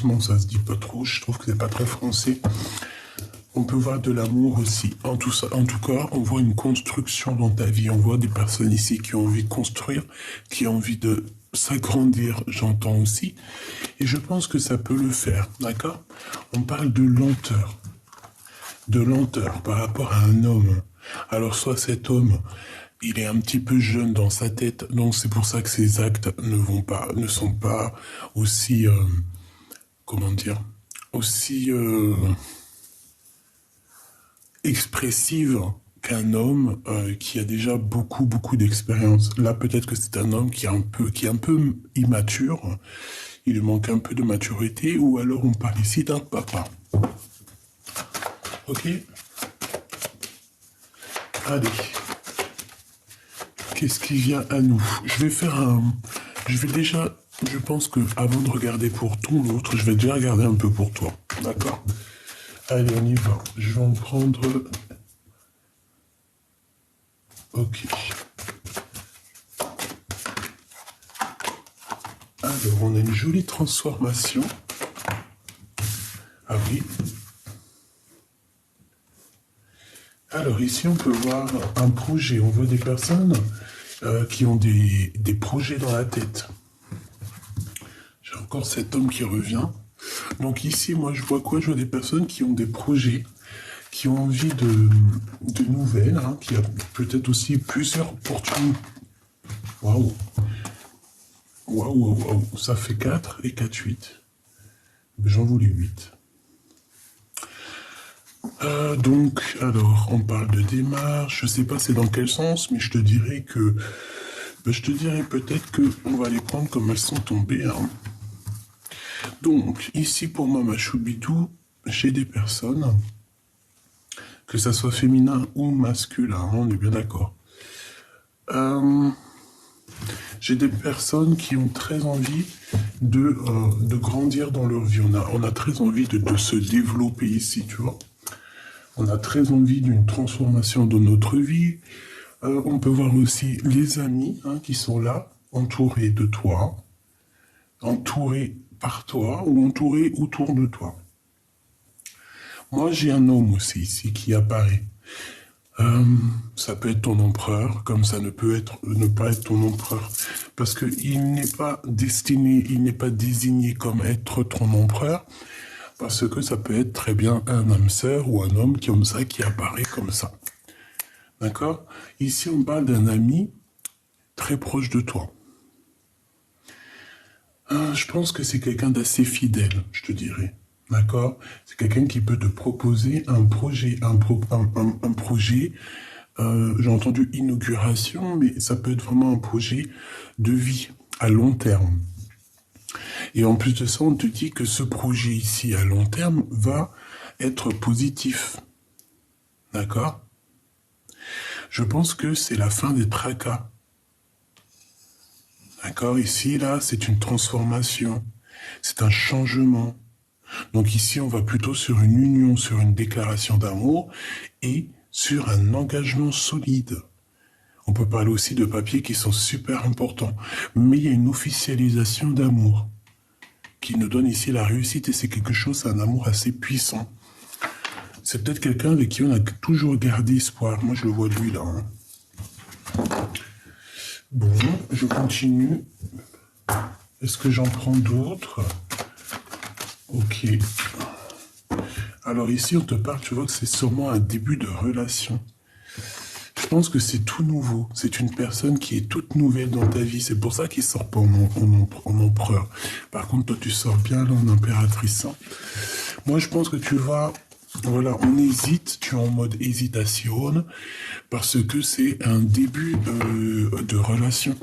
Bon, ça se dit pas trop, je trouve que c'est pas très français. On peut voir de l'amour aussi. En tout cas, on voit une construction dans ta vie. On voit des personnes ici qui ont envie de construire, qui ont envie de s'agrandir, j'entends aussi. Et je pense que ça peut le faire, d'accord? On parle de lenteur. De lenteur par rapport à un homme. Alors soit cet homme, il est un petit peu jeune dans sa tête, donc c'est pour ça que ses actes ne sont pas aussi, comment dire, aussi expressive qu'un homme qui a déjà beaucoup d'expérience. Là, peut-être que c'est un homme qui est un peu immature, il lui manque un peu de maturité, ou alors on parle ici d'un papa. Ok? Allez. Qu'est-ce qui vient à nous? Je pense que avant de regarder pour tout l'autre, je vais déjà regarder un peu pour toi. D'accord? Allez, on y va. Je vais en prendre. Ok. Alors, on a une jolie transformation. Ah oui. Alors, ici, on peut voir un projet. On voit des personnes qui ont des projets dans la tête. J'ai encore cet homme qui revient. Donc ici, moi, je vois quoi? Je vois des personnes qui ont des projets, qui ont envie de nouvelles, hein, qui a peut-être aussi plusieurs opportunités. Waouh! Waouh! Ça fait 4 et 4, 8. J'en voulais 8. Donc, alors, on parle de démarche. Je sais pas c'est dans quel sens, mais je te dirais que... je te dirais peut-être qu'on va les prendre comme elles sont tombées. Hein. Donc, ici, pour moi, ma choubidou, j'ai des personnes, que ça soit féminin ou masculin, on est bien d'accord. J'ai des personnes qui ont très envie de grandir dans leur vie. On a très envie de se développer ici, tu vois. On a très envie d'une transformation de notre vie. On peut voir aussi les amis hein, qui sont là, entourés de toi, entourés par toi ou entourés autour de toi. Moi, j'ai un homme aussi ici qui apparaît. Ça peut être ton empereur, comme ça ne peut être ne pas être ton empereur, parce que il n'est pas destiné, il n'est pas désigné comme être ton empereur, parce que ça peut être très bien un âme sœur ou un homme comme ça qui apparaît comme ça. D'accord? Ici, on parle d'un ami très proche de toi. Je pense que c'est quelqu'un d'assez fidèle, je te dirais. D'accord? C'est quelqu'un qui peut te proposer un projet, un projet. J'ai entendu inauguration, mais ça peut être vraiment un projet de vie à long terme. Et en plus de ça, on te dit que ce projet ici à long terme va être positif. D'accord? Je pense que c'est la fin des tracas. D'accord? Ici, là, c'est une transformation. C'est un changement. Donc ici, on va plutôt sur une union, sur une déclaration d'amour et sur un engagement solide. On peut parler aussi de papiers qui sont super importants. Mais il y a une officialisation d'amour qui nous donne ici la réussite et c'est quelque chose, un amour assez puissant. C'est peut-être quelqu'un avec qui on a toujours gardé espoir. Moi, je le vois de lui là. Hein. Bon, je continue. Est-ce que j'en prends d'autres? Ok. Alors ici, on te parle, tu vois que c'est sûrement un début de relation. Je pense que c'est tout nouveau. C'est une personne qui est toute nouvelle dans ta vie. C'est pour ça qu'il sort pas en empereur. Par contre, toi, tu sors bien là en impératrice. Hein. Moi, je pense que tu vas... Voilà, on hésite, tu es en mode hésitation, parce que c'est un début de relation.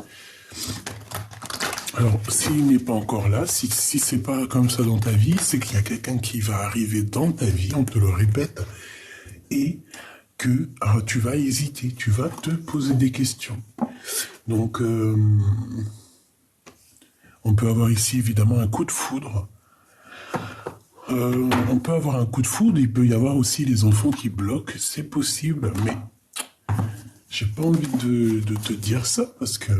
Alors, s'il n'est pas encore là, si c'est pas comme ça dans ta vie, c'est qu'il y a quelqu'un qui va arriver dans ta vie, on te le répète, et que tu vas hésiter, tu vas te poser des questions. Donc, on peut avoir ici évidemment un coup de foudre. On peut avoir un coup de foudre, il peut y avoir aussi les enfants qui bloquent, c'est possible, mais j'ai pas envie de te dire ça parce que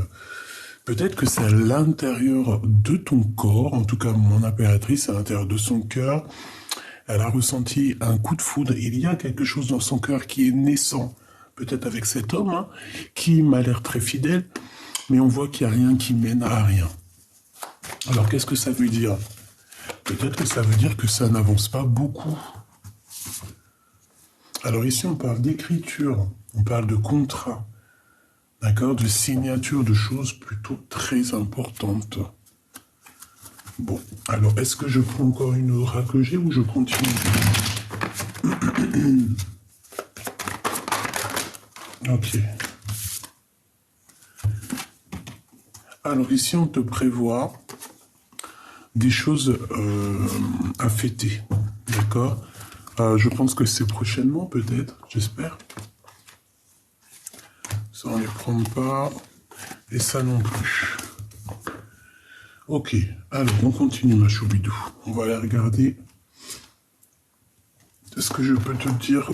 Peut-être que c'est à l'intérieur de ton corps, en tout cas mon impératrice, à l'intérieur de son cœur, elle a ressenti un coup de foudre. Il y a quelque chose dans son cœur qui est naissant, peut-être avec cet homme, hein, qui m'a l'air très fidèle, mais on voit qu'il n'y a rien qui mène à rien. Alors qu'est-ce que ça veut dire? Peut-être que ça veut dire que ça n'avance pas beaucoup. Alors ici on parle d'écriture, on parle de contrat, d'accord, de signature de choses plutôt très importantes. Bon, alors est-ce que je prends encore une oracle que j'ai ou je continue? Ok. Alors ici on te prévoit des choses à fêter, d'accord? Je pense que c'est prochainement peut-être, j'espère. Ça on les prend pas, et ça non plus. Ok, alors on continue ma choubidou. On va aller regarder ce que je peux te dire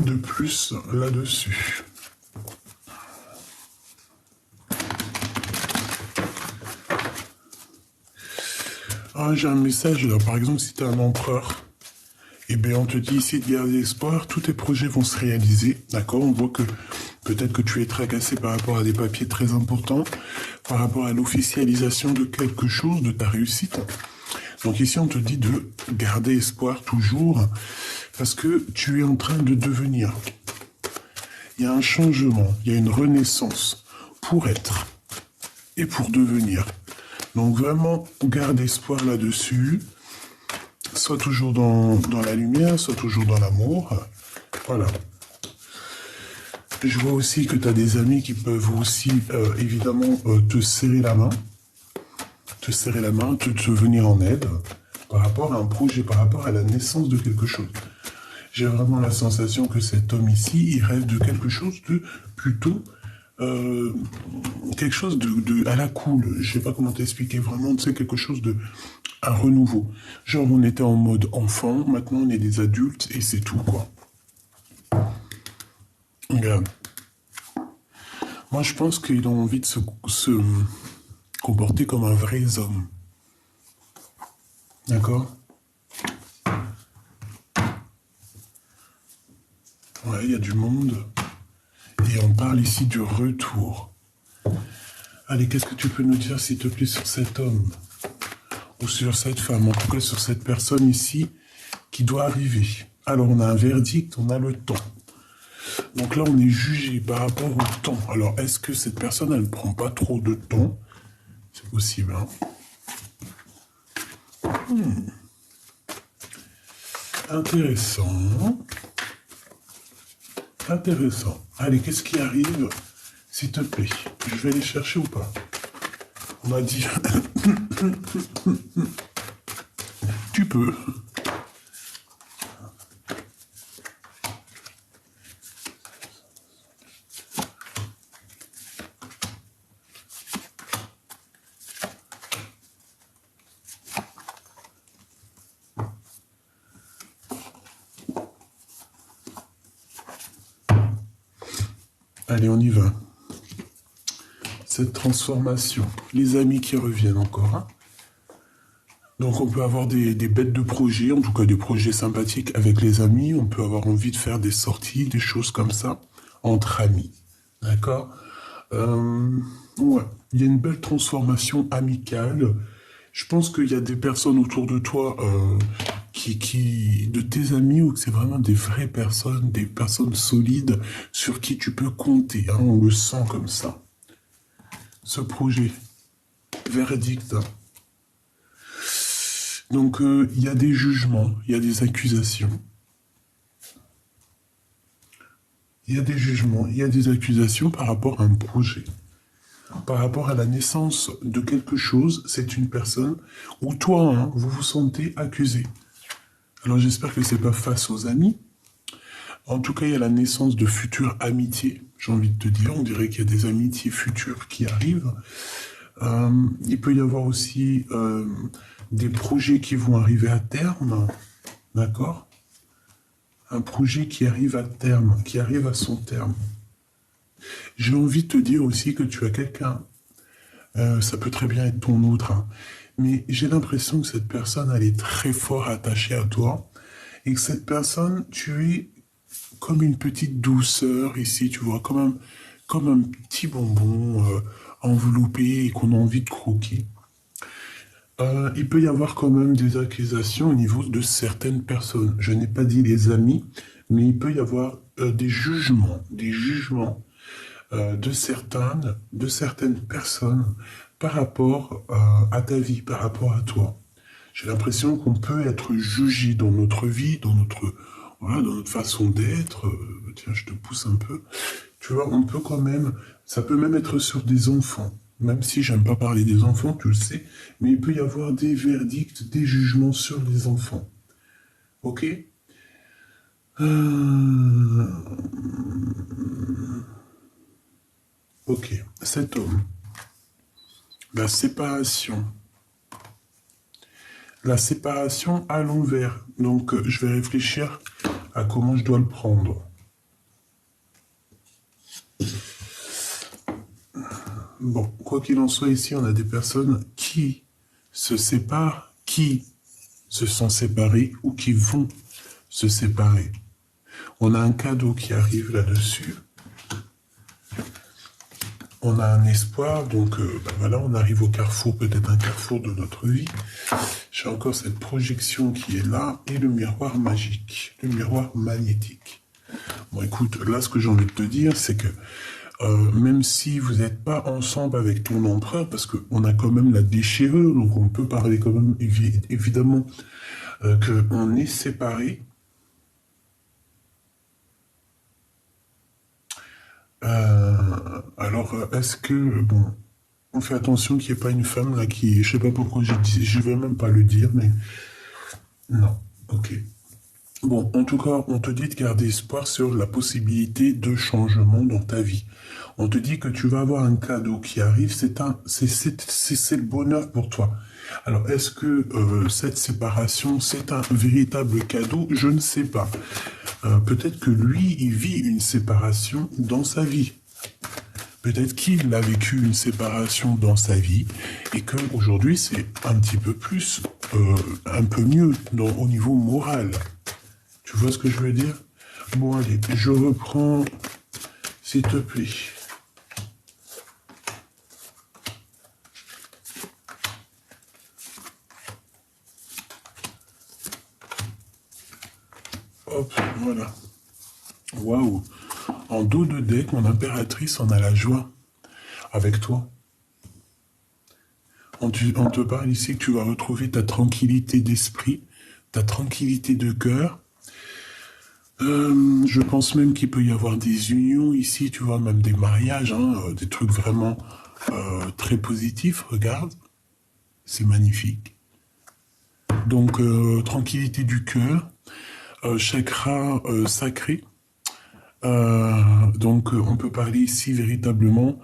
de plus là-dessus. Ah, j'ai un message là, par exemple si tu es un empereur, eh bien on te dit ici de garder espoir, tous tes projets vont se réaliser, d'accord? On voit que peut-être que tu es tracasé par rapport à des papiers très importants, par rapport à l'officialisation de quelque chose, de ta réussite. Donc ici, on te dit de garder espoir toujours, parce que tu es en train de devenir. Il y a un changement, il y a une renaissance pour être et pour devenir. Donc vraiment, garde espoir là-dessus. Sois toujours dans la lumière, sois toujours dans l'amour. Voilà. Je vois aussi que tu as des amis qui peuvent aussi, évidemment, te serrer la main. Te venir en aide par rapport à un projet, par rapport à la naissance de quelque chose. J'ai vraiment la sensation que cet homme ici, il rêve de quelque chose de plutôt... quelque chose de à la cool. Je sais pas comment t'expliquer vraiment, tu sais, quelque chose de... un renouveau. Genre, on était en mode enfant, maintenant on est des adultes et c'est tout, quoi. Regarde. Moi, je pense qu'ils ont envie de se comporter comme un vrai homme. D'accord? Ouais, il y a du monde. Et on parle ici du retour. Allez, qu'est-ce que tu peux nous dire, s'il te plaît, sur cet homme? Ou sur cette femme, en tout cas sur cette personne ici, qui doit arriver. Alors, on a un verdict, on a le temps. Donc là, on est jugé par rapport au temps. Alors, est-ce que cette personne, elle ne prend pas trop de temps? C'est possible, hein? Intéressant. Intéressant. Allez, qu'est-ce qui arrive, s'il te plaît? Je vais aller chercher ou pas? On m'a dit... Tu peux. Allez, on y va. Cette transformation. Les amis qui reviennent encore. Hein. Donc on peut avoir des bêtes de projets, en tout cas des projets sympathiques avec les amis. On peut avoir envie de faire des sorties, des choses comme ça, entre amis. D'accord? Ouais. Il y a une belle transformation amicale. Je pense qu'il y a des personnes autour de toi de tes amis, ou que c'est vraiment des vraies personnes, des personnes solides sur qui tu peux compter. Hein, on le sent comme ça. Ce projet, verdict. Donc, il y a des jugements, il y a des accusations. Il y a des jugements, il y a des accusations par rapport à un projet. Par rapport à la naissance de quelque chose, c'est une personne où toi, hein, vous vous sentez accusé. Alors j'espère que c'est pas face aux amis. En tout cas, il y a la naissance de futures amitiés. J'ai envie de te dire, on dirait qu'il y a des amitiés futures qui arrivent. Il peut y avoir aussi des projets qui vont arriver à terme. D'accord? Un projet qui arrive à terme, qui arrive à son terme. J'ai envie de te dire aussi que tu as quelqu'un Ça peut très bien être ton autre, hein. Mais j'ai l'impression que cette personne, elle est très fort attachée à toi. Et que cette personne, tu es comme une petite douceur ici, tu vois, comme un petit bonbon enveloppé et qu'on a envie de croquer. Il peut y avoir quand même des accusations au niveau de certaines personnes. Je n'ai pas dit les amis, mais il peut y avoir des jugements de certaines personnes par rapport à ta vie, par rapport à toi. J'ai l'impression qu'on peut être jugé dans notre vie, voilà, dans notre façon d'être. Tiens, je te pousse un peu. Tu vois, on peut quand même, ça peut même être sur des enfants. Même si j'aime pas parler des enfants, tu le sais, mais il peut y avoir des verdicts, des jugements sur les enfants. Ok? Euh, Ok, cet homme, la séparation. La séparation à l'envers. Donc, je vais réfléchir à comment je dois le prendre. Bon, quoi qu'il en soit, ici, on a des personnes qui se séparent, qui se sont séparées ou qui vont se séparer. On a un cadeau qui arrive là-dessus. On a un espoir, donc voilà, on arrive au carrefour, peut-être un carrefour de notre vie. J'ai encore cette projection qui est là et le miroir magique, le miroir magnétique. Bon, écoute, là, ce que j'ai envie de te dire, c'est que même si vous n'êtes pas ensemble avec ton empereur, parce qu'on a quand même la déchirure, donc on peut parler quand même évidemment qu'on est séparés. Alors, est-ce que, bon, on fait attention qu'il n'y ait pas une femme là qui, je sais pas pourquoi j'ai dit, je vais même pas le dire, mais non, ok. Bon, en tout cas, on te dit de garder espoir sur la possibilité de changement dans ta vie. On te dit que tu vas avoir un cadeau qui arrive, c'est le bonheur pour toi. Alors, est-ce que cette séparation, c'est un véritable cadeau? Je ne sais pas. Peut-être que lui, il vit une séparation dans sa vie. Peut-être qu'il a vécu une séparation dans sa vie et qu'aujourd'hui, c'est un petit peu plus, un peu mieux au niveau moral. Tu vois ce que je veux dire? Bon, allez, je reprends, s'il te plaît. Hop, voilà. Waouh. En dos de deck, mon impératrice en a la joie avec toi. On te parle ici que tu vas retrouver ta tranquillité d'esprit, ta tranquillité de cœur. Je pense même qu'il peut y avoir des unions ici, tu vois, même des mariages, hein, des trucs vraiment très positifs. Regarde, c'est magnifique. Donc, tranquillité du cœur, chakra sacré. Donc, on peut parler ici véritablement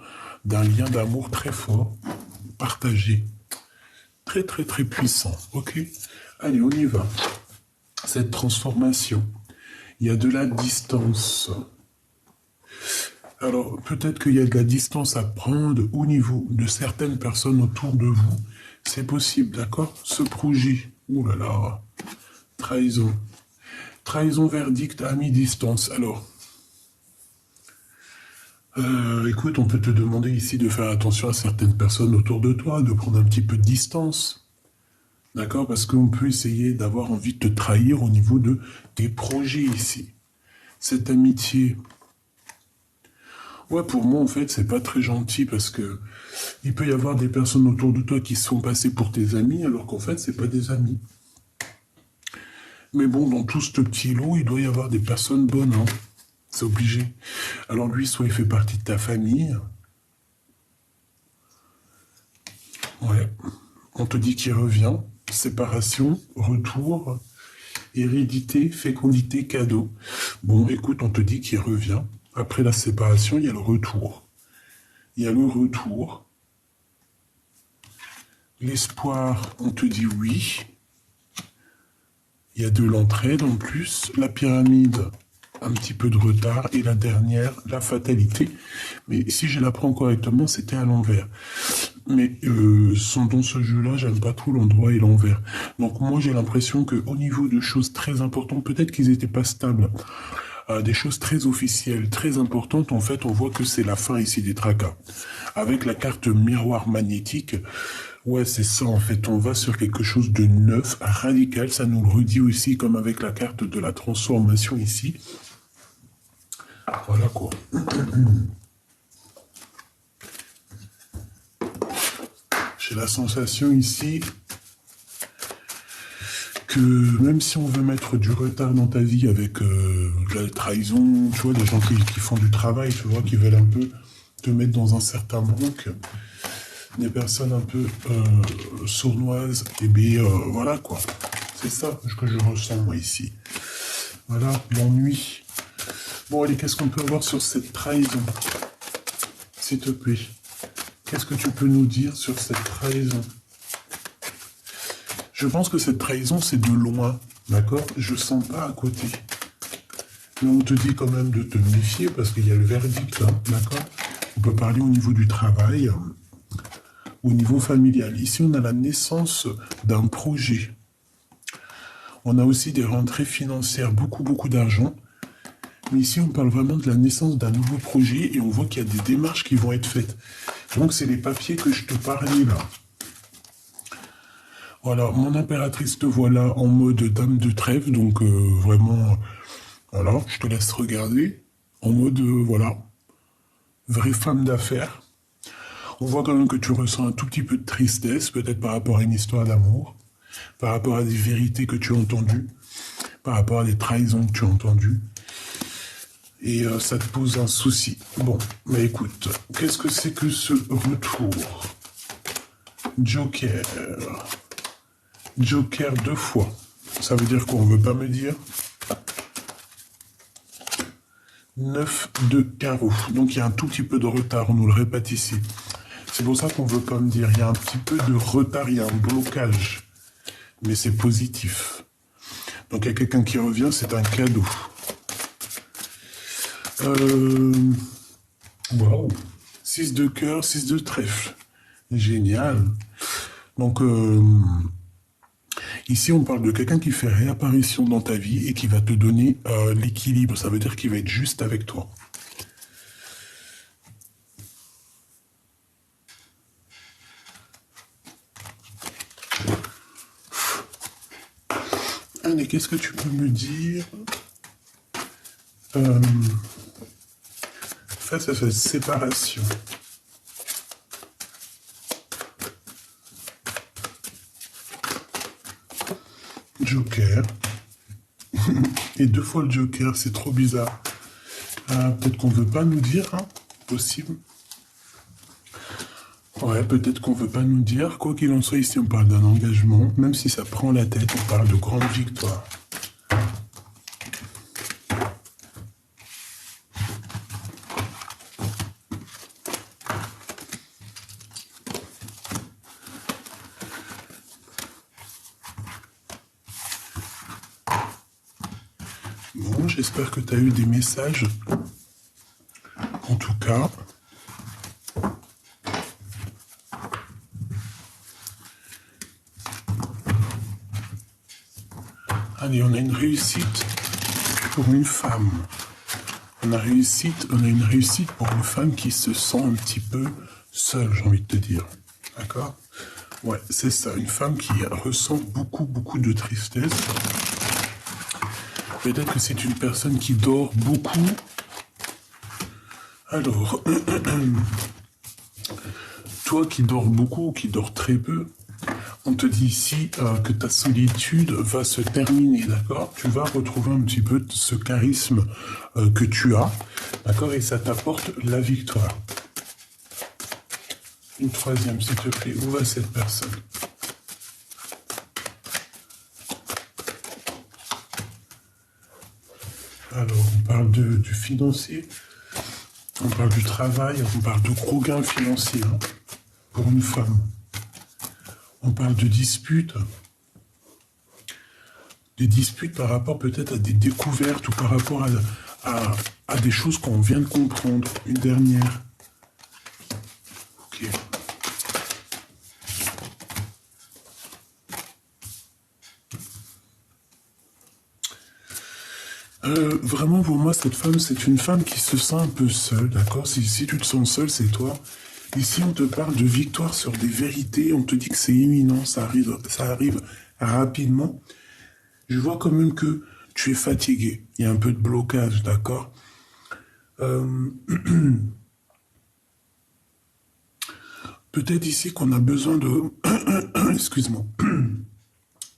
d'un lien d'amour très fort, partagé, très très très puissant. Ok, allez, on y va. Cette transformation, il y a de la distance. Alors, peut-être qu'il y a de la distance à prendre au niveau de certaines personnes autour de vous. C'est possible, d'accord? Ce projet, ouh là là, trahison. Trahison verdict à mi-distance. Alors, écoute, on peut te demander ici de faire attention à certaines personnes autour de toi, de prendre un petit peu de distance. D'accord? Parce qu'on peut essayer d'avoir envie de te trahir au niveau de tes projets ici. Cette amitié. Ouais, pour moi, en fait, c'est pas très gentil parce que il peut y avoir des personnes autour de toi qui sont passées pour tes amis, alors qu'en fait, c'est pas des amis. Mais bon, dans tout ce petit lot, il doit y avoir des personnes bonnes, hein. C'est obligé. Alors lui, soit il fait partie de ta famille. Ouais. On te dit qu'il revient. Séparation, retour, hérédité, fécondité, cadeau. Bon, écoute, on te dit qu'il revient. Après la séparation, il y a le retour. Il y a le retour. L'espoir, on te dit oui. Il y a de l'entraide en plus. La pyramide, un petit peu de retard. Et la dernière, la fatalité. Mais si je la prends correctement, c'était à l'envers. Mais dans ce jeu-là, j'aime pas trop l'endroit et l'envers. Donc moi, j'ai l'impression qu'au niveau de choses très importantes, peut-être qu'ils étaient pas stables, des choses très officielles, très importantes, en fait, on voit que c'est la fin ici des tracas. Avec la carte miroir magnétique, ouais, c'est ça, en fait, on va sur quelque chose de neuf, radical, ça nous le redit aussi, comme avec la carte de la transformation ici. Voilà, quoi. J'ai la sensation ici que même si on veut mettre du retard dans ta vie avec la trahison, tu vois, des gens qui font du travail, tu vois, qui veulent un peu te mettre dans un certain manque, des personnes un peu sournoises, et bien voilà quoi. C'est ça que je ressens moi ici. Voilà, l'ennui. Bon allez, qu'est-ce qu'on peut avoir sur cette trahison? S'il te plaît. Qu'est-ce que tu peux nous dire sur cette trahison? Je pense que cette trahison, c'est de loin, d'accord? Je sens pas à côté. Mais on te dit quand même de te méfier parce qu'il y a le verdict, hein, d'accord? On peut parler au niveau du travail, au niveau familial. Ici, on a la naissance d'un projet. On a aussi des rentrées financières, beaucoup d'argent. Mais ici, on parle vraiment de la naissance d'un nouveau projet et on voit qu'il y a des démarches qui vont être faites. Donc, c'est les papiers que je te parlais là. Voilà, mon impératrice te voilà en mode dame de trèfle, donc vraiment, voilà, je te laisse regarder, en mode, voilà, vraie femme d'affaires. On voit quand même que tu ressens un tout petit peu de tristesse, peut-être par rapport à une histoire d'amour, par rapport à des vérités que tu as entendues, par rapport à des trahisons que tu as entendues, et ça te pose un souci. Bon, mais écoute, qu'est-ce que c'est que ce retour? Joker. Joker 2 fois. Ça veut dire qu'on ne veut pas me dire 9 de carreau. Donc il y a un tout petit peu de retard, on nous le répète ici. C'est pour ça qu'on ne veut pas me dire. Il y a un petit peu de retard, il y a un blocage. Mais c'est positif. Donc il y a quelqu'un qui revient, c'est un cadeau. Waouh. 6 de cœur, 6 de trèfle. Génial. Donc ici, on parle de quelqu'un qui fait réapparition dans ta vie et qui va te donner l'équilibre. Ça veut dire qu'il va être juste avec toi. Allez, qu'est-ce que tu peux me dire face à cette séparation? Joker. Et 2 fois le Joker, c'est trop bizarre. Peut-être qu'on veut pas nous dire, hein? Possible. Ouais, peut-être qu'on veut pas nous dire. Quoi qu'il en soit, ici, on parle d'un engagement. Même si ça prend la tête, on parle de grande victoire. Bon, j'espère que tu as eu des messages. En tout cas... Allez, on a une réussite pour une femme. On a une réussite pour une femme qui se sent un petit peu seule, j'ai envie de te dire. D'accord? Ouais, c'est ça. Une femme qui ressent beaucoup de tristesse. Peut-être que c'est une personne qui dort beaucoup. Alors, toi qui dors beaucoup ou qui dors très peu, on te dit ici que ta solitude va se terminer, d'accord? Tu vas retrouver un petit peu ce charisme que tu as, d'accord? Et ça t'apporte la victoire. Une troisième, s'il te plaît. Où va cette personne? Alors, on parle du financier, on parle du travail, on parle de gros gains financiers hein, pour une femme. On parle de disputes. Des disputes par rapport peut-être à des découvertes ou par rapport à des choses qu'on vient de comprendre. Une dernière. Ok. Vraiment, pour moi, cette femme, c'est une femme qui se sent un peu seule, d'accord? Si tu te sens seule, c'est toi. Ici, on te parle de victoire sur des vérités, on te dit que c'est imminent, ça arrive rapidement. Je vois quand même que tu es fatigué, il y a un peu de blocage, d'accord? Euh, Peut-être ici qu'on a besoin de... Excuse-moi.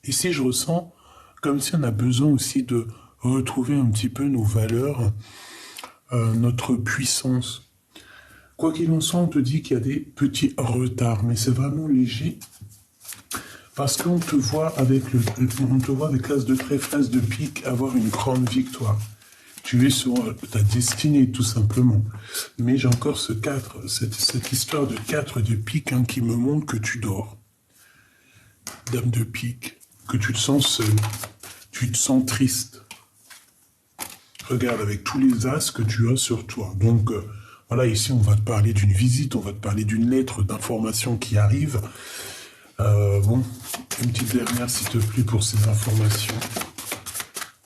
Ici, je ressens comme si on a besoin aussi de retrouver un petit peu nos valeurs, notre puissance. Quoi qu'il en soit, on te dit qu'il y a des petits retards, mais c'est vraiment léger parce qu'on te voit avec on te voit avec l'as de trèfle, l'as de pique avoir une grande victoire. Tu es sur ta destinée, tout simplement. Mais j'ai encore ce 4, cette histoire de 4 de pique qui me montre que tu dors. Dame de pique, que tu te sens seul, tu te sens triste. Regarde avec tous les as que tu as sur toi. Donc, voilà, ici, on va te parler d'une visite, on va te parler d'une lettre d'information qui arrive. Bon, une petite dernière, s'il te plaît, pour ces informations.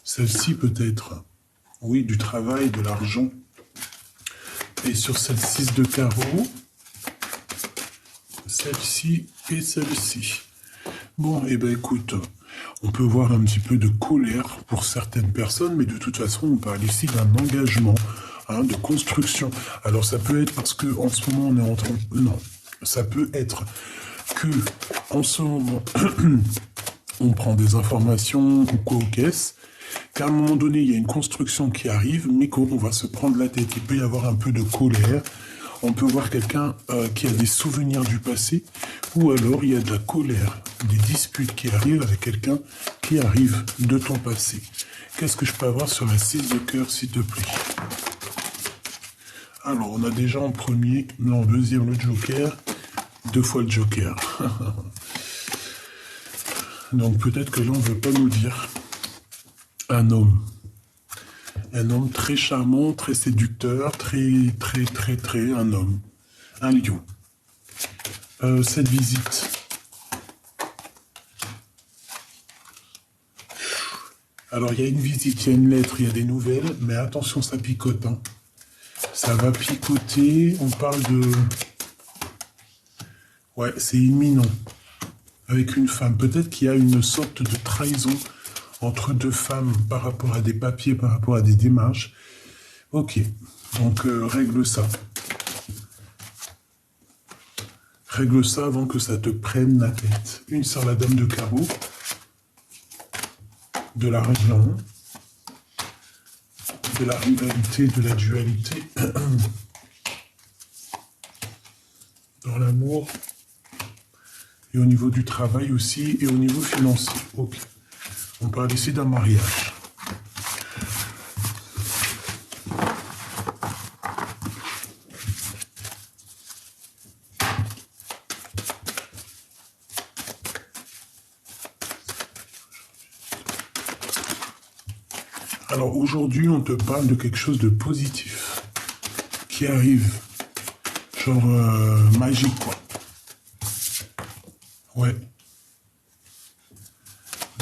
Celle-ci, peut-être. Oui, du travail, de l'argent. Et sur cette 6 de carreau, celle-ci et celle-ci. Bon, eh ben écoute, on peut voir un petit peu de colère pour certaines personnes, mais de toute façon, on parle ici d'un engagement, de construction. Alors ça peut être parce que en ce moment, on est en train... Non, ça peut être que en ce moment, on prend des informations ou quoi aux caisses, qu'à un moment donné, il y a une construction qui arrive, mais qu'on va se prendre la tête. Il peut y avoir un peu de colère. On peut voir quelqu'un qui a des souvenirs du passé, ou alors il y a de la colère, des disputes qui arrivent avec quelqu'un qui arrive de ton passé. Qu'est-ce que je peux avoir sur la 6 de cœur, s'il te plaît? Alors, on a déjà en premier, non, en deuxième, le joker, 2 fois le joker. Donc peut-être que là, on ne veut pas nous dire un homme. Un homme très charmant, très séducteur, très, un homme. Un lion. Cette visite. Alors, il y a une visite, il y a une lettre, il y a des nouvelles, mais attention, ça picote. Ça va picoter, on parle de... Ouais, c'est imminent. Avec une femme. Peut-être qu'il y a une sorte de trahison entre deux femmes par rapport à des papiers, par rapport à des démarches. Ok, donc règle ça. Règle ça avant que ça te prenne la tête. Une sur la dame de carreau. De l'argent. De la rivalité, de la dualité. Dans l'amour. Et au niveau du travail aussi. Et au niveau financier. Ok. On parle ici d'un mariage. Alors aujourd'hui, on te parle de quelque chose de positif qui arrive. Genre magique, quoi. Ouais.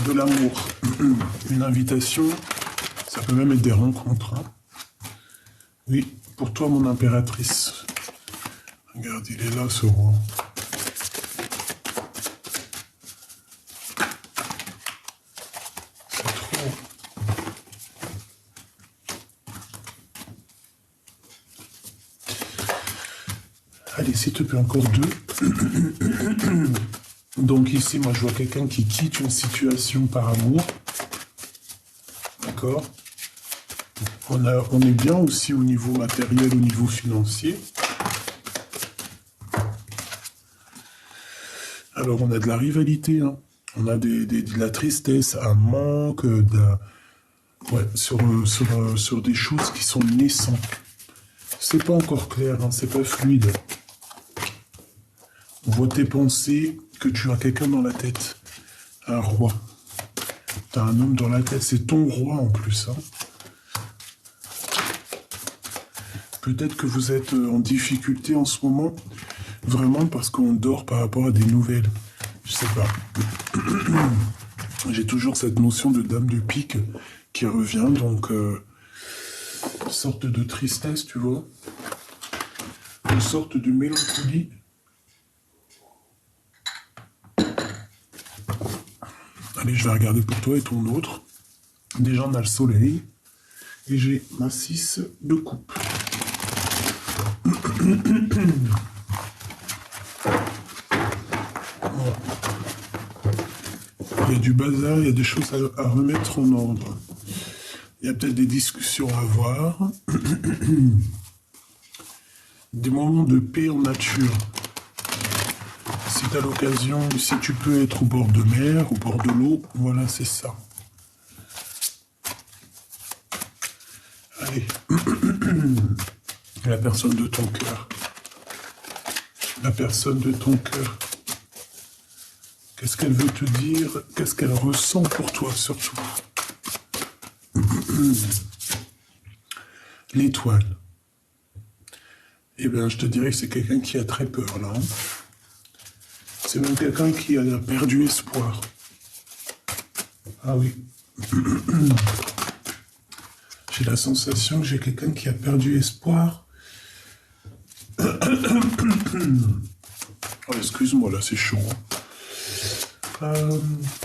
De l'amour. Une invitation. Ça peut même être des rencontres. Oui, pour toi, mon impératrice. Regarde, il est là, ce roi. C'est trop. Allez, s'il te plaît, encore 2. Donc ici, moi, je vois quelqu'un qui quitte une situation par amour. D'accord. On est bien aussi au niveau matériel, au niveau financier. Alors, on a de la rivalité, on a de la tristesse, un manque, ouais, sur des choses qui sont naissantes. C'est pas encore clair, c'est pas fluide. On voit tes pensées, que tu as quelqu'un dans la tête. Un roi. Tu as un homme dans la tête, c'est ton roi en plus. Peut-être que vous êtes en difficulté en ce moment, vraiment parce qu'on dort par rapport à des nouvelles. Je sais pas. J'ai toujours cette notion de dame de pique qui revient, donc une sorte de tristesse, tu vois, une sorte de mélancolie. Allez, je vais regarder pour toi et ton autre. Déjà, on a le soleil et j'ai ma 6 de coupe. Il y a du bazar, il y a des choses à remettre en ordre. Il y a peut-être des discussions à avoir. Des moments de paix en nature. Si tu as l'occasion, si tu peux être au bord de mer, au bord de l'eau, voilà, c'est ça. Allez. La personne de ton cœur. La personne de ton cœur. Qu'est-ce qu'elle veut te dire? Qu'est-ce qu'elle ressent pour toi, surtout? L'étoile. Eh bien, je te dirais que c'est quelqu'un qui a très peur, là. Hein. C'est même quelqu'un qui a perdu espoir. Ah oui. J'ai la sensation que j'ai quelqu'un qui a perdu espoir. Oh, excuse-moi, là, c'est chaud.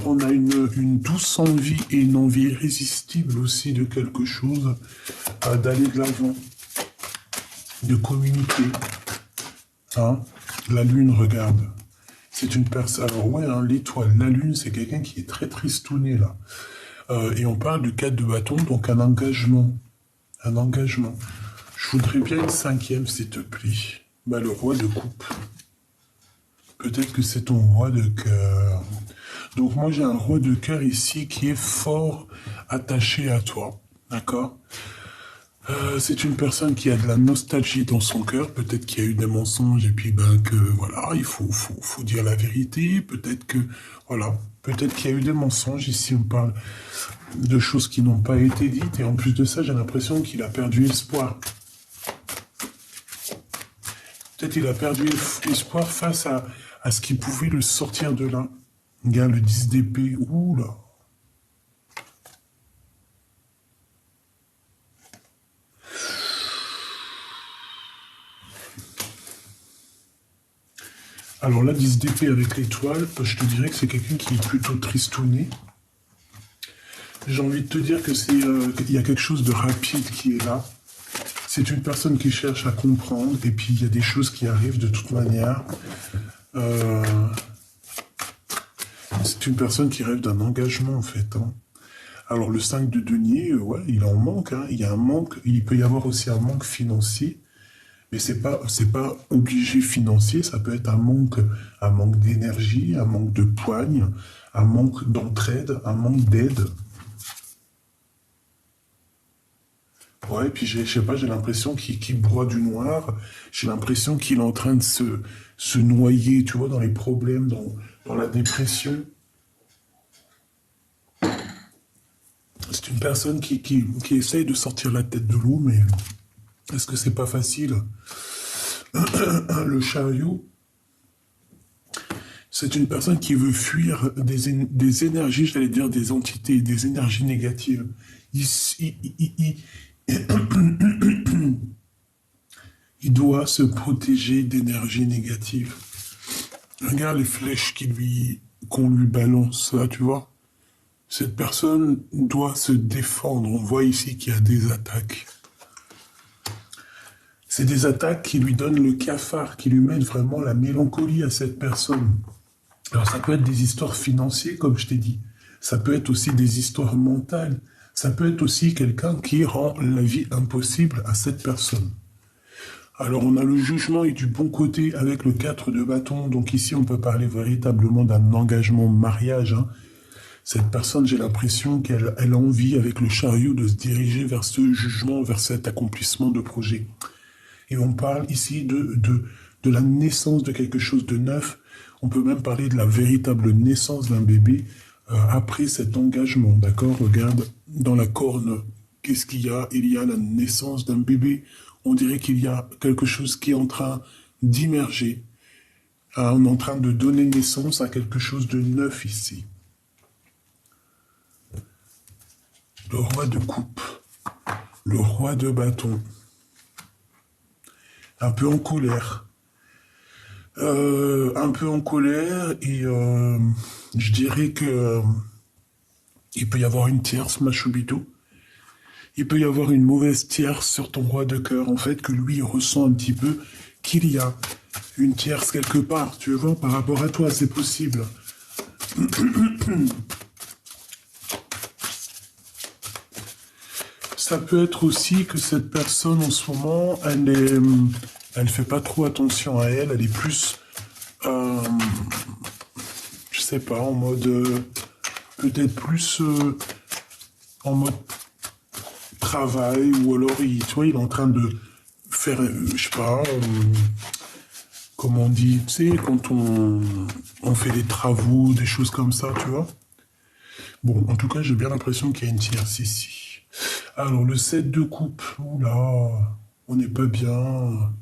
On a une douce envie et une envie irrésistible aussi de quelque chose, d'aller de l'avant, de communiquer. Hein? La lune, regarde. C'est une personne. Alors, ouais, hein, l'étoile, la lune, c'est quelqu'un qui est très tristouné, là. Et on parle du 4 de bâton, donc un engagement. Un engagement. Je voudrais bien une 5e, s'il te plaît. Bah, le roi de coupe. Peut-être que c'est ton roi de cœur. Donc moi j'ai un roi de cœur ici qui est fort attaché à toi. D'accord? C'est une personne qui a de la nostalgie dans son cœur. Peut-être qu'il y a eu des mensonges et puis ben que voilà, il faut dire la vérité. Peut-être que voilà, peut-être qu'il y a eu des mensonges. Ici on parle de choses qui n'ont pas été dites et en plus de ça j'ai l'impression qu'il a perdu espoir. Peut-être qu'il a perdu espoir face à ce qui pouvait le sortir de là. Regarde le 10 d'épée. Ouh là. Alors là, 10 d'épée avec l'étoile, je te dirais que c'est quelqu'un qui est plutôt tristouné. J'ai envie de te dire que qu'il y a quelque chose de rapide qui est là. C'est une personne qui cherche à comprendre et puis il y a des choses qui arrivent de toute manière. C'est une personne qui rêve d'un engagement en fait. Hein. Alors le 5 de denier, ouais, il en manque. Hein. Il y a un manque. Il peut y avoir aussi un manque financier, mais c'est pas obligé financier. Ça peut être un manque d'énergie, un manque de poigne, un manque d'entraide, un manque d'aide. Ouais, et puis je sais pas, j'ai l'impression qu'il broie du noir. J'ai l'impression qu'il est en train de se noyer, tu vois, dans les problèmes, dans la dépression. C'est une personne qui essaye de sortir la tête de l'eau, mais est-ce que c'est pas facile? Le chariot, c'est une personne qui veut fuir des énergies, j'allais dire des entités, des énergies négatives. Il doit se protéger d'énergie négative. Regarde les flèches qu'on lui balance, là, tu vois. Cette personne doit se défendre. On voit ici qu'il y a des attaques. C'est des attaques qui lui donnent le cafard, qui lui mettent vraiment la mélancolie à cette personne. Alors ça peut être des histoires financières, comme je t'ai dit. Ça peut être aussi des histoires mentales. Ça peut être aussi quelqu'un qui rend la vie impossible à cette personne. Alors on a le jugement et du bon côté avec le 4 de bâton. Donc ici on peut parler véritablement d'un engagement mariage. Hein. Cette personne, j'ai l'impression qu'elle a envie avec le chariot de se diriger vers ce jugement, vers cet accomplissement de projet. Et on parle ici de la naissance de quelque chose de neuf. On peut même parler de la véritable naissance d'un bébé après cet engagement, d'accord? Regarde, dans la corne, qu'est-ce qu'il y a? Il y a la naissance d'un bébé. On dirait qu'il y a quelque chose qui est en train d'immerger. On est en train de donner naissance à quelque chose de neuf ici. Le roi de coupe. Le roi de bâton. Un peu en colère. Un peu en colère et je dirais que il peut y avoir une tierce, Machobito. Il peut y avoir une mauvaise tierce sur ton roi de cœur, en fait, que lui il ressent un petit peu qu'il y a une tierce quelque part, tu vois, par rapport à toi, c'est possible. Ça peut être aussi que cette personne en ce moment, elle fait pas trop attention à elle, elle est plus, euh, je sais pas, en mode, peut-être plus en mode travail, ou alors tu vois, il est en train de faire, je sais pas, comme on dit, tu sais, quand on fait des travaux, des choses comme ça, tu vois. Bon, en tout cas, j'ai bien l'impression qu'il y a une tierce ici. Alors, le 7 de coupe, oula, on n'est pas bien.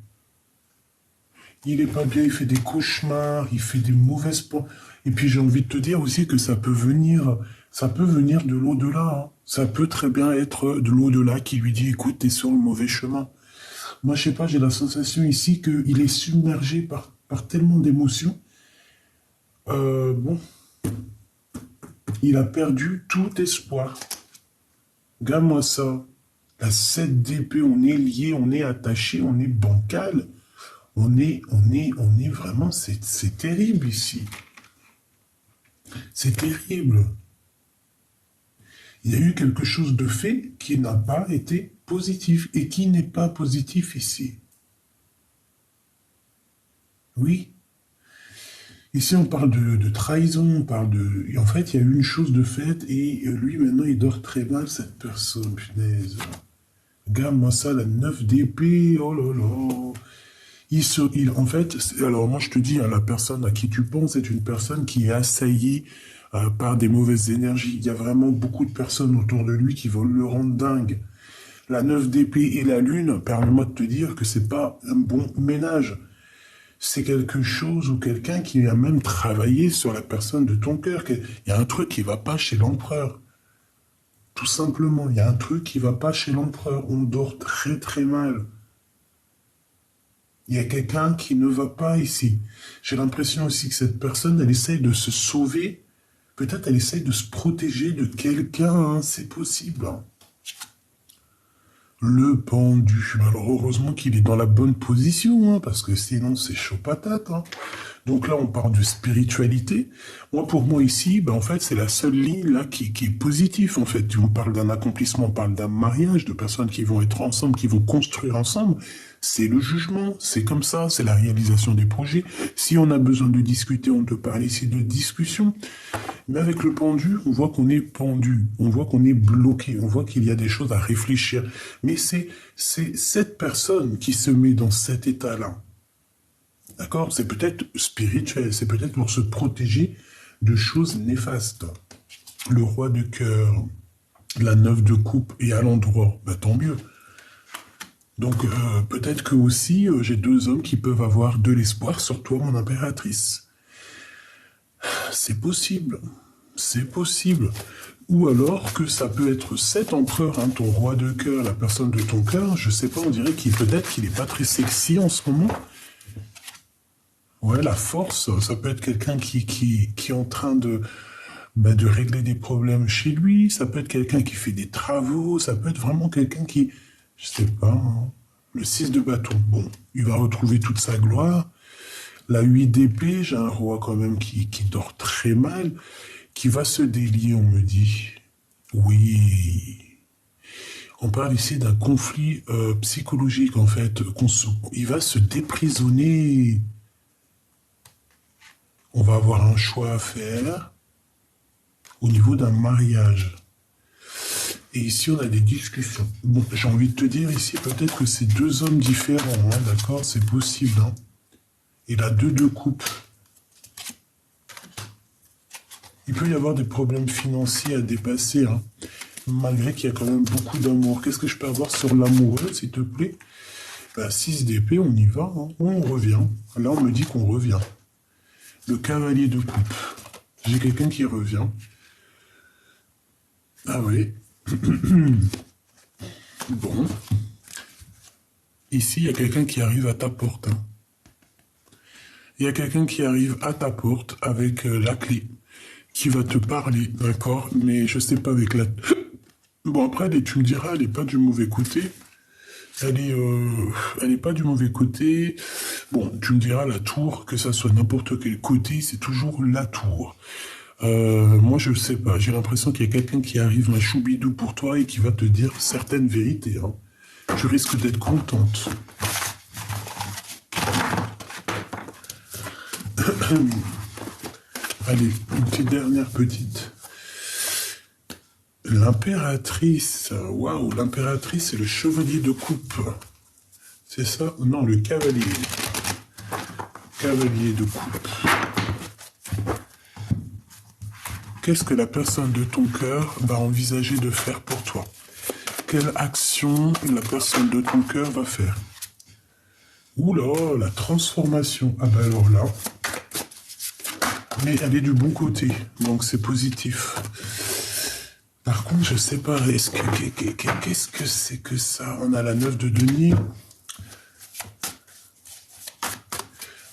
Il est pas bien, il fait des cauchemars, il fait des mauvaises... Et puis j'ai envie de te dire aussi que ça peut venir de l'au-delà, hein. Ça peut très bien être de l'au-delà qui lui dit, écoute, t'es sur le mauvais chemin. Moi, je sais pas, j'ai la sensation ici qu'il est submergé par tellement d'émotions. Bon, il a perdu tout espoir. Regarde-moi ça. La 7 d'épée, on est lié, on est attaché, on est bancal. On est vraiment, c'est terrible ici. C'est terrible. Il y a eu quelque chose de fait qui n'a pas été positif et qui n'est pas positif ici. Oui. Ici, on parle de trahison, on parle de... Et en fait, il y a eu une chose de faite et lui, maintenant, il dort très mal, cette personne, punaise. Regarde-moi ça, la 9 d'épée, oh là là. En fait, alors moi je te dis, hein, la personne à qui tu penses est une personne qui est assaillie par des mauvaises énergies. Il y a vraiment beaucoup de personnes autour de lui qui veulent le rendre dingue. La 9 d'épée et la lune, permets-moi de te dire que c'est pas un bon ménage. C'est quelque chose ou quelqu'un qui a même travaillé sur la personne de ton cœur. Il y a un truc qui va pas chez l'empereur. Tout simplement, il y a un truc qui va pas chez l'empereur. On dort très très mal. Il y a quelqu'un qui ne va pas ici. J'ai l'impression aussi que cette personne, elle essaye de se sauver. Peut-être elle essaye de se protéger de quelqu'un, hein, c'est possible. Hein. Le pendu. Alors heureusement qu'il est dans la bonne position, hein, parce que sinon c'est chaud patate. Hein. Donc là, on parle de spiritualité. Moi, pour moi ici, ben, en fait, c'est la seule ligne là qui est positive. En fait, on parle d'un accomplissement, on parle d'un mariage, de personnes qui vont être ensemble, qui vont construire ensemble. C'est le jugement, c'est comme ça, c'est la réalisation des projets. Si on a besoin de discuter, on peut parler ici de discussion. Mais avec le pendu, on voit qu'on est pendu, on voit qu'on est bloqué, on voit qu'il y a des choses à réfléchir. Mais c'est cette personne qui se met dans cet état-là. D'accord? C'est peut-être spirituel, c'est peut-être pour se protéger de choses néfastes. Le roi de cœur, la 9 de coupe et à l'endroit, ben, tant mieux. Donc peut-être que aussi j'ai deux hommes qui peuvent avoir de l'espoir sur toi, mon impératrice. C'est possible, c'est possible. Ou alors que ça peut être cet empereur, hein, ton roi de cœur, la personne de ton cœur, je sais pas, on dirait qu'il peut-être qu'il est pas très sexy en ce moment. Ouais, la force, ça peut être quelqu'un qui est en train de régler des problèmes chez lui, ça peut être quelqu'un qui fait des travaux, ça peut être vraiment quelqu'un qui, je sais pas, hein, le 6 de bâton, bon, il va retrouver toute sa gloire. La 8 d'épée, j'ai un roi quand même qui dort très mal, qui va se délier, on me dit. Oui. On parle ici d'un conflit psychologique, en fait. Il va se déprisonner. On va avoir un choix à faire au niveau d'un mariage. Et ici, on a des discussions. Bon, j'ai envie de te dire ici, peut-être que c'est deux hommes différents, hein, d'accord? C'est possible, hein. Et la 2 de coupe. Il peut y avoir des problèmes financiers à dépasser, hein, malgré qu'il y a quand même beaucoup d'amour. Qu'est-ce que je peux avoir sur l'amoureux, s'il te plaît? Bah, 6 d'épée, on y va, hein. On revient. Là, on me dit qu'on revient. Le cavalier de coupe. J'ai quelqu'un qui revient. Ah oui. Bon. Ici, il y a quelqu'un qui arrive à ta porte. Hein. Il y a quelqu'un qui arrive à ta porte avec la clé, qui va te parler, d'accord? Mais je sais pas avec la... Bon, après, tu me diras, elle est pas du mauvais côté. Elle est pas du mauvais côté. Bon, tu me diras, la tour, que ça soit n'importe quel côté, c'est toujours la tour. Moi, je sais pas. J'ai l'impression qu'il y a quelqu'un qui arrive, un choubidou pour toi, et qui va te dire certaines vérités. Hein. Tu risques d'être contente. Allez, une petite dernière petite. L'impératrice. Waouh, l'impératrice, c'est le chevalier de coupe. C'est ça? Non, le cavalier. Cavalier de coupe. Qu'est-ce que la personne de ton cœur va envisager de faire pour toi? Quelle action la personne de ton cœur va faire? Oula, la transformation. Ah ben alors là. Mais elle est du bon côté, donc c'est positif. Par contre, je sais pas, qu'est-ce que c'est que ça? On a la 9 de denier.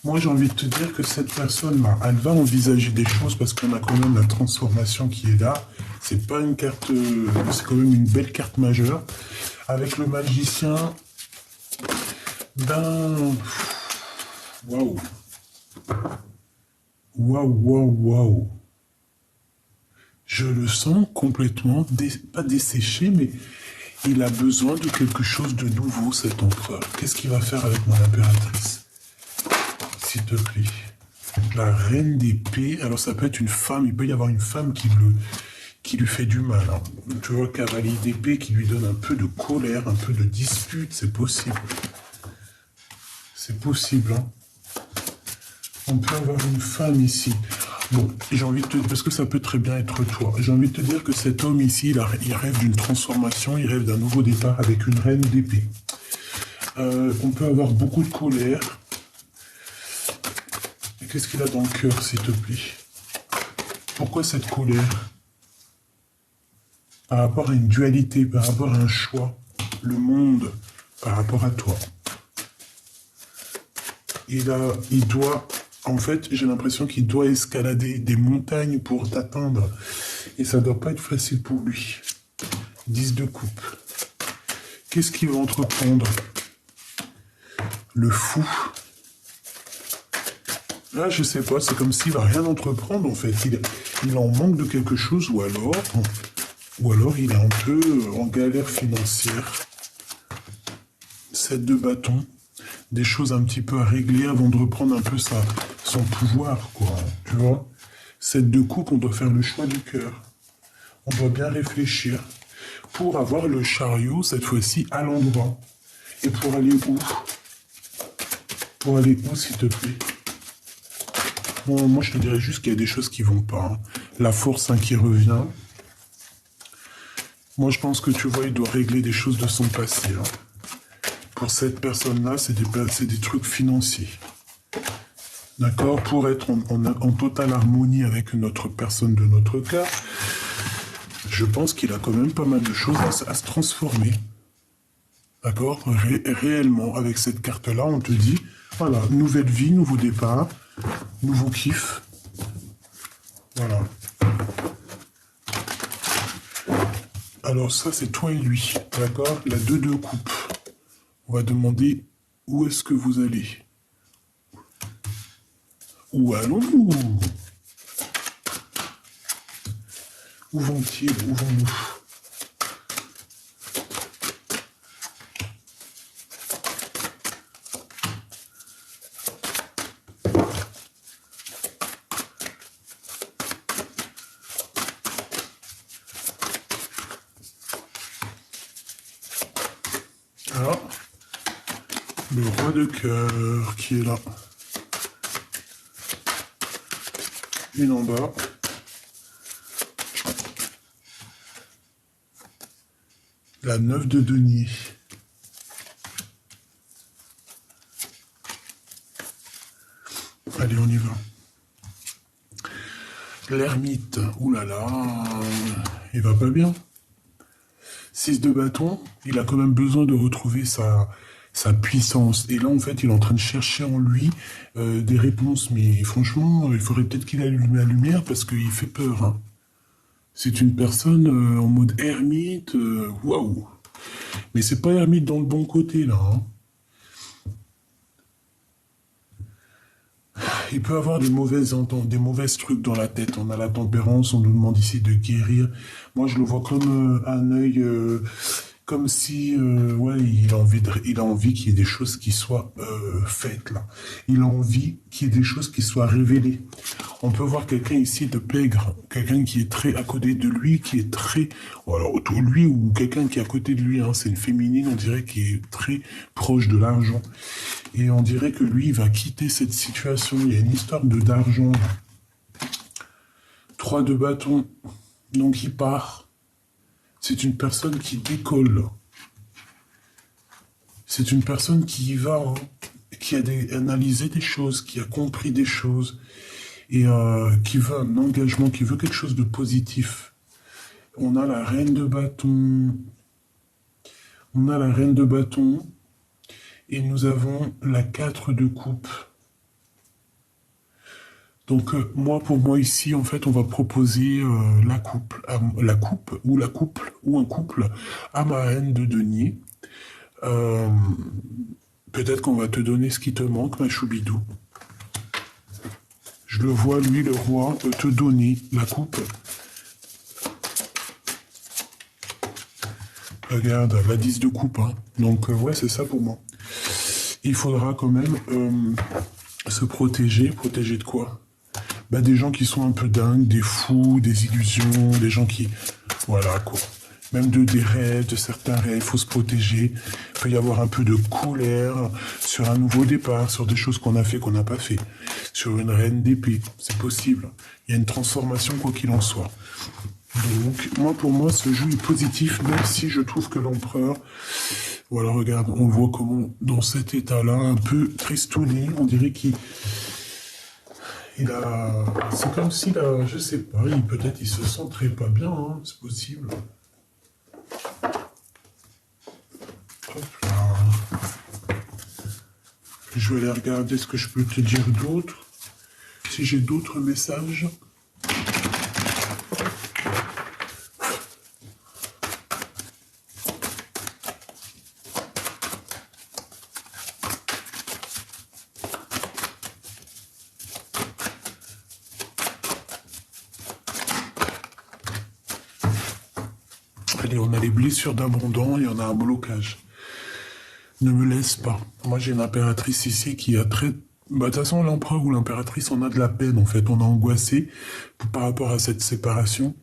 Moi, j'ai envie de te dire que cette personne-là, elle va envisager des choses parce qu'on a quand même la transformation qui est là. C'est pas une carte, c'est quand même une belle carte majeure. Avec le magicien, ben, waouh, waouh, waouh, waouh. Je le sens complètement, pas desséché, mais il a besoin de quelque chose de nouveau, cet empereur. Qu'est-ce qu'il va faire avec mon impératrice? S'il te plaît. La reine d'épée, alors ça peut être une femme, il peut y avoir une femme qui lui fait du mal. Hein. Tu vois, cavalier d'épée qui lui donne un peu de colère, un peu de dispute, c'est possible. C'est possible, hein. On peut avoir une femme ici. Bon, j'ai envie de te dire, parce que ça peut très bien être toi, j'ai envie de te dire que cet homme ici, il rêve d'une transformation, il rêve d'un nouveau départ avec une reine d'épée. On peut avoir beaucoup de colère. Qu'est-ce qu'il a dans le cœur, s'il te plaît? Pourquoi cette colère? Par rapport à une dualité, par rapport à un choix, le monde, par rapport à toi. Il doit, en fait, j'ai l'impression qu'il doit escalader des montagnes pour t'atteindre. Et ça doit pas être facile pour lui. 10 de coupe. Qu'est-ce qu'il va entreprendre? Le fou. Là, je sais pas, c'est comme s'il va rien entreprendre, en fait. Il en manque de quelque chose, ou alors il est un peu en galère financière. 7 de bâton. Des choses un petit peu à régler avant de reprendre un peu son pouvoir, quoi. Tu vois? 7 de coupe, on doit faire le choix du cœur. On doit bien réfléchir pour avoir le chariot, cette fois-ci, à l'endroit. Et pour aller où? Pour aller où, s'il te plaît? Bon, moi, je te dirais juste qu'il y a des choses qui vont pas. Hein. La force qui revient. Moi, je pense que, tu vois, il doit régler des choses de son passé. Hein. Pour cette personne-là, c'est des trucs financiers. D'accord? Pour être en totale harmonie avec notre personne de notre cœur, je pense qu'il a quand même pas mal de choses à se transformer. D'accord? Réellement, avec cette carte-là, on te dit, voilà, nouvelle vie, nouveau départ, nouveau kiff. Voilà. Alors ça, c'est toi et lui. D'accord? La 2 de coupe. On va demander où est-ce que vous allez. Où allons-nous? Où vont-ils? Où vont-nous? Ah, le roi de cœur qui est là. Une en bas. La 9 de denier. Allez, on y va. L'ermite. Ouh là là, il va pas bien. 6 de bâton, il a quand même besoin de retrouver sa puissance. Et là, en fait, il est en train de chercher en lui des réponses. Mais franchement, il faudrait peut-être qu'il allume la lumière parce qu'il fait peur, hein. C'est une personne en mode ermite, waouh. Mais c'est pas ermite dans le bon côté, là, hein. Il peut avoir des mauvaises ententes, des mauvaises trucs dans la tête. On a la tempérance, on nous demande ici de guérir. Moi, je le vois comme un œil, comme si, ouais, il a envie qu'il y ait des choses qui soient faites là. Il a envie qu'il y ait des choses qui soient révélées. On peut voir quelqu'un ici de pègre, quelqu'un qui est très à côté de lui, qui est très, ou alors autour de lui ou quelqu'un qui est à côté de lui. Hein, c'est une féminine, on dirait, qui est très proche de l'argent. Et on dirait que lui, il va quitter cette situation. Il y a une histoire d'argent. 3 de bâton. Donc il part. C'est une personne qui décolle. C'est une personne qui y va, hein, qui a analysé des choses, qui a compris des choses, et qui veut un engagement, qui veut quelque chose de positif. On a la reine de bâton. On a la reine de bâton. Et nous avons la 4 de coupe. Donc moi, pour moi ici, en fait, on va proposer la coupe ou un couple à ma reine de denier. Peut-être qu'on va te donner ce qui te manque, ma choubidou. Je le vois, lui, le roi, te donner la coupe. Regarde, la 10 de coupe, hein. Donc ouais, c'est ça pour moi. Il faudra quand même se protéger. Protéger de quoi? Bah, des gens qui sont un peu dingues, des fous, des illusions, des gens qui... Voilà, quoi. Même des rêves, de certains rêves, il faut se protéger. Il peut y avoir un peu de colère sur un nouveau départ, sur des choses qu'on a fait, qu'on n'a pas fait. Sur une reine d'épée, c'est possible. Il y a une transformation, quoi qu'il en soit. Donc, moi, pour moi, ce jeu est positif, même si je trouve que l'empereur... Voilà, regarde, on voit comment, dans cet état-là, un peu tristouné, on dirait qu'il... C'est comme s'il a... Je sais pas, peut-être il se sent très pas bien, hein, c'est possible. Hop là. Je vais aller regarder ce que je peux te dire d'autre. Si j'ai d'autres messages... Allez, on a les blessures d'abondant et on a un blocage. Ne me laisse pas. Moi, j'ai une impératrice ici qui a très... Bah, de toute façon, l'empereur ou l'impératrice, on a de la peine, en fait. On est angoissé par rapport à cette séparation.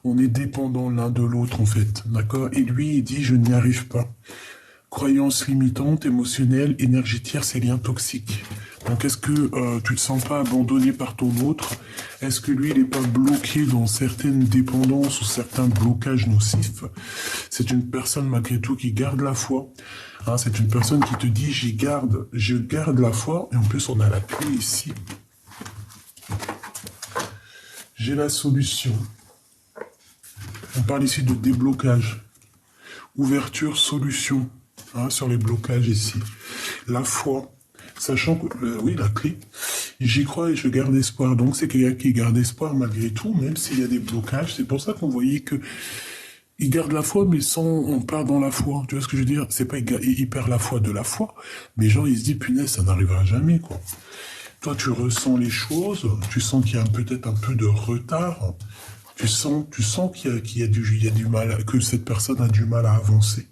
On est dépendant l'un de l'autre, en fait. D'accord? Et lui, il dit, je n'y arrive pas. Croyances limitantes, émotionnelles, énergie tierce et liens toxiques. Donc, est-ce que tu te sens pas abandonné par ton autre? Est-ce que lui, il n'est pas bloqué dans certaines dépendances ou certains blocages nocifs? C'est une personne, malgré tout, qui garde la foi. Hein, c'est une personne qui te dit, je garde la foi. Et en plus, on a la clé ici. J'ai la solution. On parle ici de déblocage. Ouverture, solution. Hein, sur les blocages ici. La foi. Sachant que, oui, la clé, j'y crois et je garde espoir. Donc, c'est quelqu'un qui garde espoir malgré tout, même s'il y a des blocages. C'est pour ça qu'on voyait que il garde la foi, mais sans, on part dans la foi. Tu vois ce que je veux dire? C'est pas, il perd la foi de la foi, mais genre, il se dit, punaise, ça n'arrivera jamais, quoi. Toi, tu ressens les choses, tu sens qu'il y a peut-être un peu de retard, tu sens qu'il y a du mal, que cette personne a du mal à avancer.